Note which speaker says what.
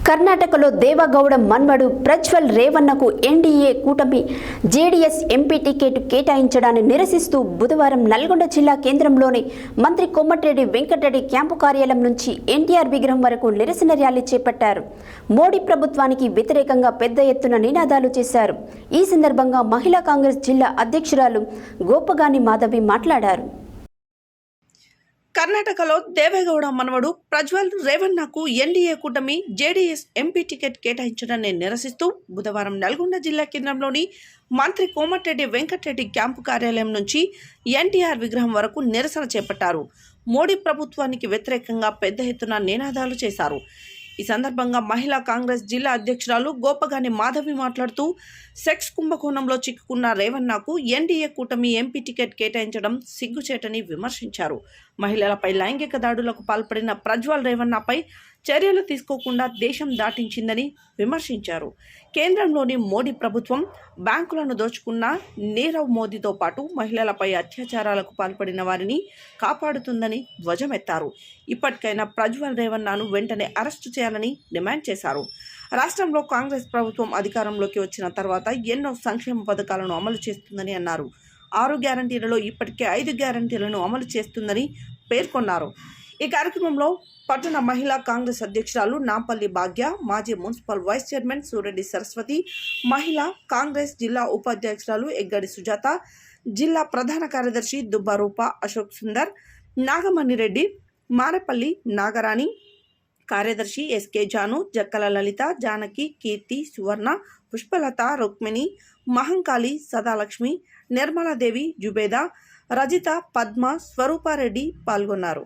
Speaker 1: కర్ణాటకలో దేవగౌడ మన్వడు ప్రజ్వల్ రేవన్నకు ఎన్డీఏ కూటమి JDS MP ticket కేటాయించడాన్ని నిరసిస్తూ బుధవారం నల్గొండ జిల్లా కేంద్రంలోని మంత్రి కోమటిరెడ్డి వెంకటరెడ్డి క్యాంపు కార్యాలయం నుంచి ఎన్టీఆర్ విగ్రహం వరకు నిరసన ర్యాలీ చేపట్టారు. మోడీ ప్రభుత్వానికి వ్యతిరేకంగా పెద్ద ఎత్తున నినాదాలు చేశారు. ఈ సందర్భంగా మహిళా కాంగ్రెస్ జిల్లా అధ్యక్షురాలు గోపగాని మాధవి మాట్లాడారు.
Speaker 2: కర్ణాటకలో దేవేగౌడ మనవడు ప్రజ్వల్ రేవన్నకు ఎన్డీఏ కూటమి జేడీఎస్ ఎంపీ టికెట్ కేటాయించడాన్ని నిరసిస్తూ బుధవారం నల్గొండ జిల్లా కేంద్రంలోని మంత్రి కోమటిరెడ్డి వెంకటరెడ్డి క్యాంపు కార్యాలయం నుంచి ఎన్టీఆర్ విగ్రహం వరకు నిరసన చేపట్టారు. మోడీ ప్రభుత్వానికి వ్యతిరేకంగా పెద్ద ఎత్తున నినాదాలు చేశారు. ఈ సందర్భంగా మహిళా కాంగ్రెస్ జిల్లా అధ్యక్షురాలు గోపగాని మాధవి మాట్లాడుతూ సెక్స్ కుంభకోణంలో చిక్కుకున్న రేవన్నకు ఎన్డీఏ కూటమి ఎంపీ టికెట్ కేటాయించడం సిగ్గుచేటని విమర్శించారు. మహిళలపై లైంగిక దాడులకు పాల్పడిన ప్రజ్వల్ రేవన్నపై చర్యలు తీసుకోకుండా దేశం దాటించిందని విమర్శించారు. కేంద్రంలోని మోడీ ప్రభుత్వం బ్యాంకులను దోచుకున్న నీరవ్ మోదీతో పాటు మహిళలపై అత్యాచారాలకు పాల్పడిన వారిని కాపాడుతుందని ధ్వజమెత్తారు. ఇప్పటికైనా ప్రజ్వల్ రేవన్నను వెంటనే అరెస్టు చేయాలని డిమాండ్ చేశారు. రాష్ట్రంలో కాంగ్రెస్ ప్రభుత్వం అధికారంలోకి వచ్చిన తర్వాత ఎన్నో సంక్షేమ పథకాలను అమలు చేస్తుందని అన్నారు. 6 గ్యారంటీలలో ఇప్పటికే 5 గ్యారంటీలను అమలు చేస్తుందని పేర్కొన్నారు. ఈ కార్యక్రమంలో పట్టణ మహిళా కాంగ్రెస్ అధ్యక్షురాలు నాంపల్లి భాగ్య, మాజీ municipal vice chairman Sureddy Saraswathi, మహిళా కాంగ్రెస్ జిల్లా ఉపాధ్యక్షురాలు ఎగ్గడి సుజాత, జిల్లా ప్రధాన కార్యదర్శి దుబ్బారూప అశోక్ సుందర్, నాగమణి రెడ్డి, మారేపల్లి నాగరాణి, కార్యదర్శి ఎస్కే జాను, జక్కల లలిత, జానకి, కీర్తి, సువర్ణ, పుష్పలత, రుక్మిణి, మహంకాళి, సదాలక్ష్మి, నిర్మలాదేవి, జుబేదా, రజిత, పద్మ, స్వరూపారెడ్డి పాల్గొన్నారు.